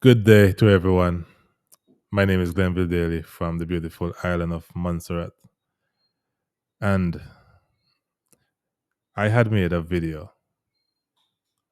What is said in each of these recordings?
Good day to everyone. My name is Glenville Daly from the beautiful island of Montserrat. And I had made a video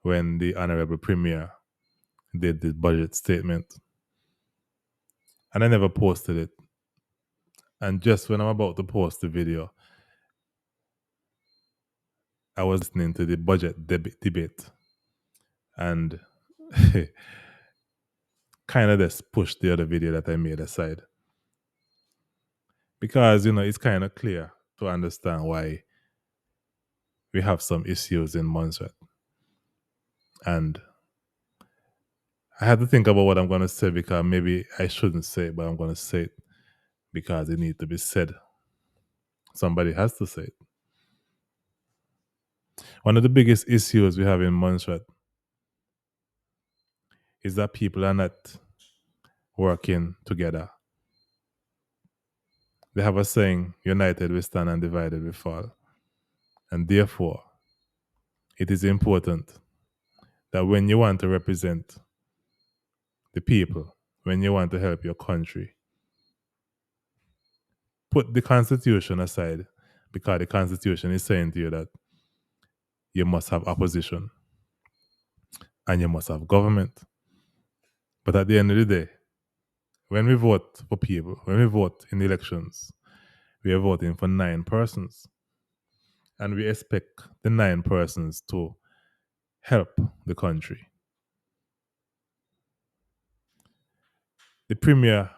when the Honorable Premier did the budget statement, and I never posted it. And just when I'm about to post the video, I was listening to the budget debate and kind of just pushed the other video that I made aside. Because, it's kind of clear to understand why we have some issues in Montserrat. And I had to think about what I'm going to say because maybe I shouldn't say it, but I'm going to say it because it needs to be said. Somebody has to say it. One of the biggest issues we have in Montserrat is that people are not working together. They have a saying, united we stand and divided we fall. And therefore, it is important that when you want to represent the people, when you want to help your country, put the Constitution aside because the Constitution is saying to you that you must have opposition and you must have government. But at the end of the day, when we vote for people, when we vote in elections, we are voting for 9 persons. And we expect the 9 persons to help the country. The premier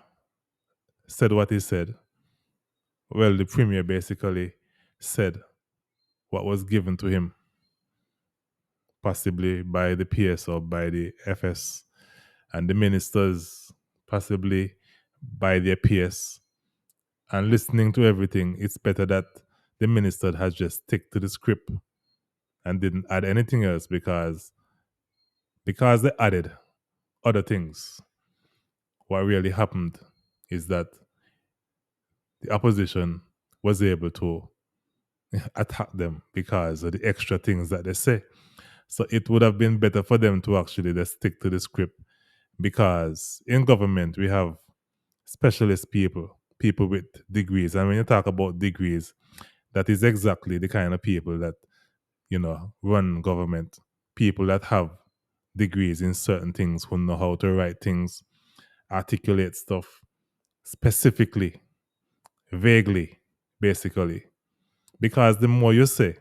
said what he said. Well, the premier basically said what was given to him, possibly by the PS or by the FS, and the ministers, possibly by their PS. And listening to everything, it's better that the minister has just stick to the script and didn't add anything else because they added other things. What really happened is that the opposition was able to attack them because of the extra things that they say. So it would have been better for them to actually just stick to the script because in government we have specialist people, people with degrees. And when you talk about degrees, that is exactly the kind of people that, run government. People that have degrees in certain things who know how to write things, articulate stuff specifically, vaguely, basically. Because the more you say,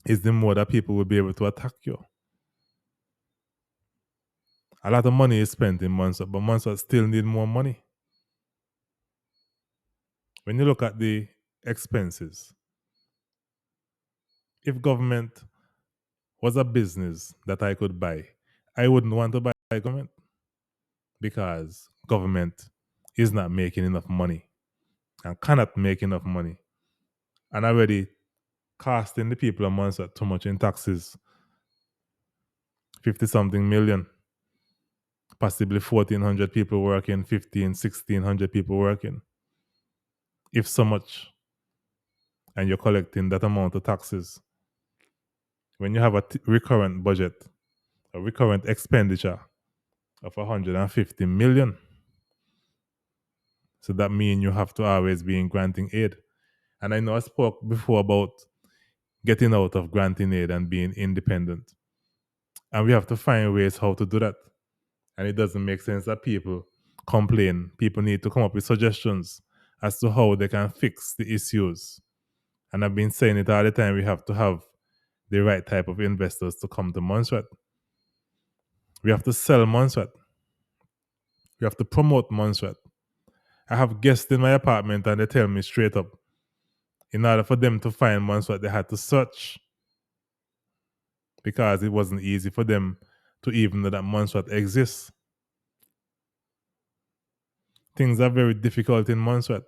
is the more that people will be able to attack you. A lot of money is spent in Montserrat, but Montserrat still need more money. When you look at the expenses, if government was a business that I could buy, I wouldn't want to buy government because government is not making enough money and cannot make enough money. And already costing the people of Montserrat too much in taxes, 50 something million, possibly 1,400 people working, 15, 1,600 people working. If so much, and you're collecting that amount of taxes, when you have a recurrent budget, a recurrent expenditure of 150 million, so that means you have to always be in granting aid. And I know I spoke before about getting out of granting aid and being independent. And we have to find ways how to do that. And it doesn't make sense that people complain. People need to come up with suggestions as to how they can fix the issues. And I've been saying it all the time. We have to have the right type of investors to come to Montserrat. We have to sell Montserrat. We have to promote Montserrat. I have guests in my apartment and they tell me straight up, in order for them to find Montserrat, they had to search because it wasn't easy for them to even know that Montserrat exists. Things are very difficult in Montserrat.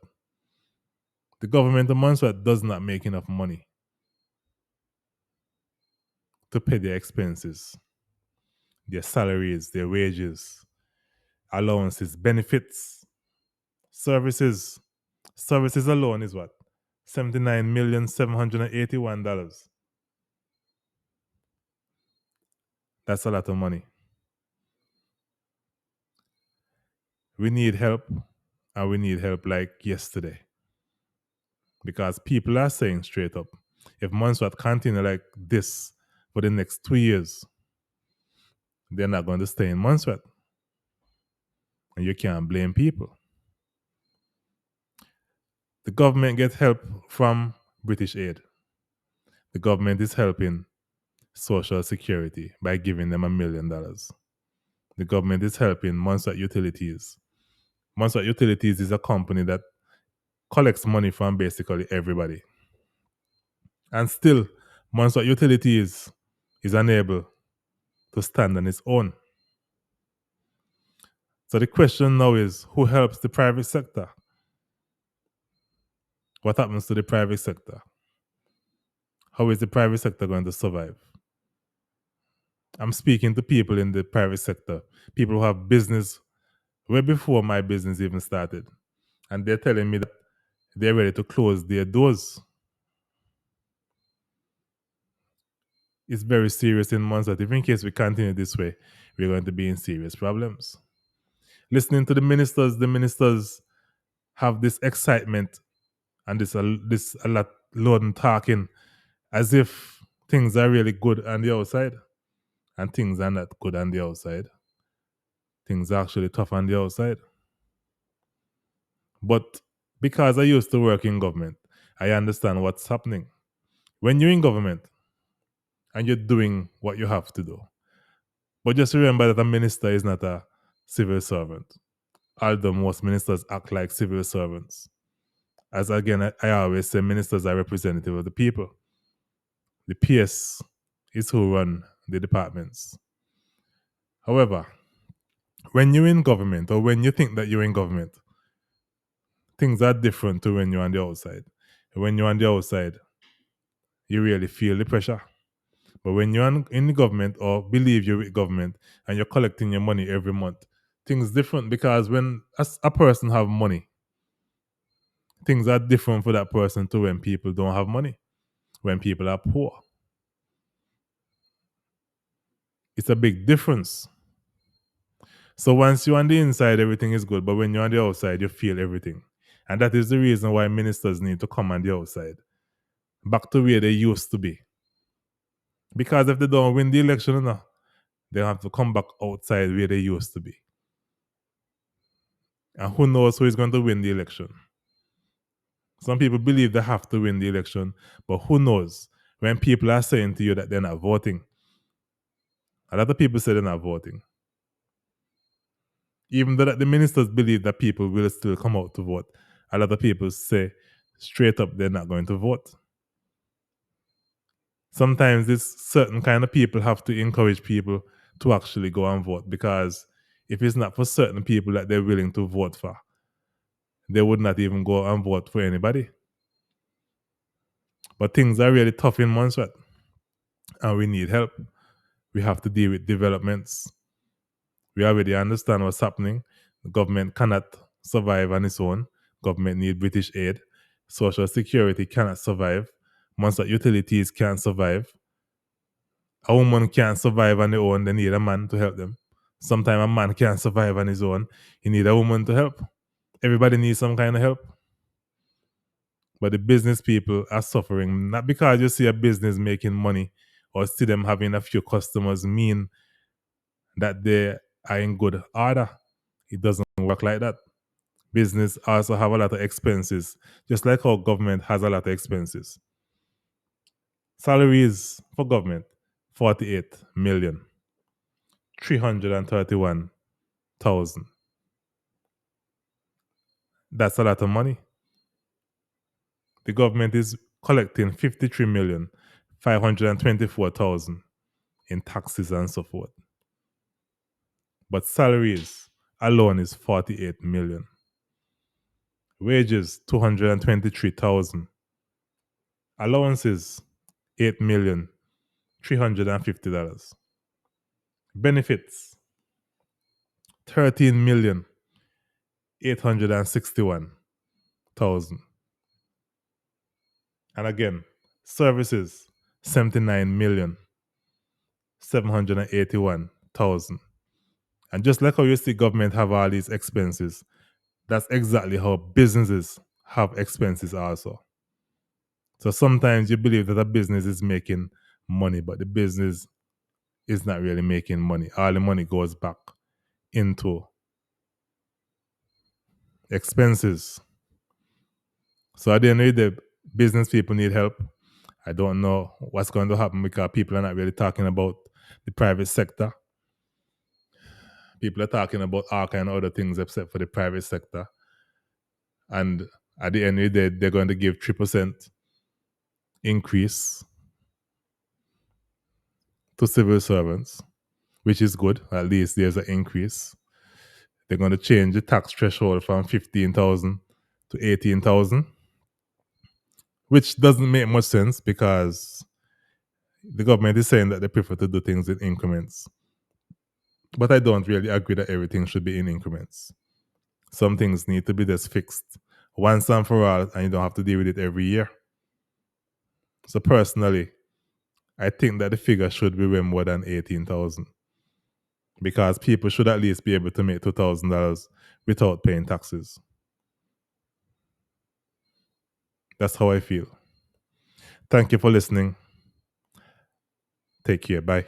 The government of Montserrat does not make enough money to pay their expenses, their salaries, their wages, allowances, benefits, services. Services alone is what? $79,781,000. That's a lot of money. We need help, and we need help like yesterday. Because people are saying straight up, if Montserrat continue like this for the next 2 years, they're not going to stay in Montserrat. And you can't blame people. The government gets help from British aid. The government is helping Social Security by giving them $1 million. The government is helping Montserrat Utilities. Montserrat Utilities is a company that collects money from basically everybody. And still, Montserrat Utilities is unable to stand on its own. So the question now is, who helps the private sector? What happens to the private sector? How is the private sector going to survive? I'm speaking to people in the private sector, people who have business way before my business even started. And they're telling me that they're ready to close their doors. It's very serious in Montserrat. If in case we continue this way, we're going to be in serious problems. Listening to the ministers have this excitement and this a lot loud and talking as if things are really good on the outside, and things are not good on the outside. Things are actually tough on the outside. But because I used to work in government, I understand what's happening. When you're in government and you're doing what you have to do, but just remember that a minister is not a civil servant. Although most ministers act like civil servants. As again, I always say ministers are representative of the people. The PS is who run the departments. However, when you're in government or when you think that you're in government, things are different to when you're on the outside. When you're on the outside, you really feel the pressure. But when you're in the government or believe you're with government and you're collecting your money every month, things different because when a person have money, things are different for that person to when people don't have money, when people are poor. It's a big difference. So once you're on the inside, everything is good. But when you're on the outside, you feel everything. And that is the reason why ministers need to come on the outside, back to where they used to be. Because if they don't win the election, they have to come back outside where they used to be. And who knows who is going to win the election? Some people believe they have to win the election, but who knows? When people are saying to you that they're not voting, a lot of people say they're not voting. Even though that the ministers believe that people will still come out to vote, a lot of people say straight up they're not going to vote. Sometimes this certain kind of people have to encourage people to actually go and vote, because if it's not for certain people that they're willing to vote for, they would not even go and vote for anybody. But things are really tough in Montserrat and we need help. We have to deal with developments. We already understand what's happening. The government cannot survive on its own. Government need British aid. Social Security cannot survive. Montserrat Utilities can't survive. A woman can't survive on their own. They need a man to help them. Sometimes a man can't survive on his own. He need a woman to help. Everybody needs some kind of help. But the business people are suffering, not because you see a business making money or see them having a few customers mean that they are in good order. It doesn't work like that. Business also have a lot of expenses, just like how government has a lot of expenses. Salaries for government, 48,331,000. That's a lot of money. The government is collecting 53,524,000 in taxes and so forth. But salaries alone is 48 million. Wages, 223,000. Allowances, $8,350,000. Benefits, 13,861,000. And again, services, 79,781,000. And just like how you see government have all these expenses, that's exactly how businesses have expenses also. So sometimes you believe that a business is making money, but the business is not really making money. All the money goes back into expenses. So at the end of the day, business people need help. I don't know what's going to happen because people are not really talking about the private sector. People are talking about all kind of other things except for the private sector. And at the end of the day, they're going to give 3% increase to civil servants, which is good. At least there's an increase. They're going to change the tax threshold from 15,000 to 18,000, which doesn't make much sense because the government is saying that they prefer to do things in increments. But I don't really agree that everything should be in increments. Some things need to be just fixed once and for all, and you don't have to deal with it every year. So personally, I think that the figure should be way more than 18,000 because people should at least be able to make $2,000 without paying taxes. That's how I feel. Thank you for listening. Take care. Bye.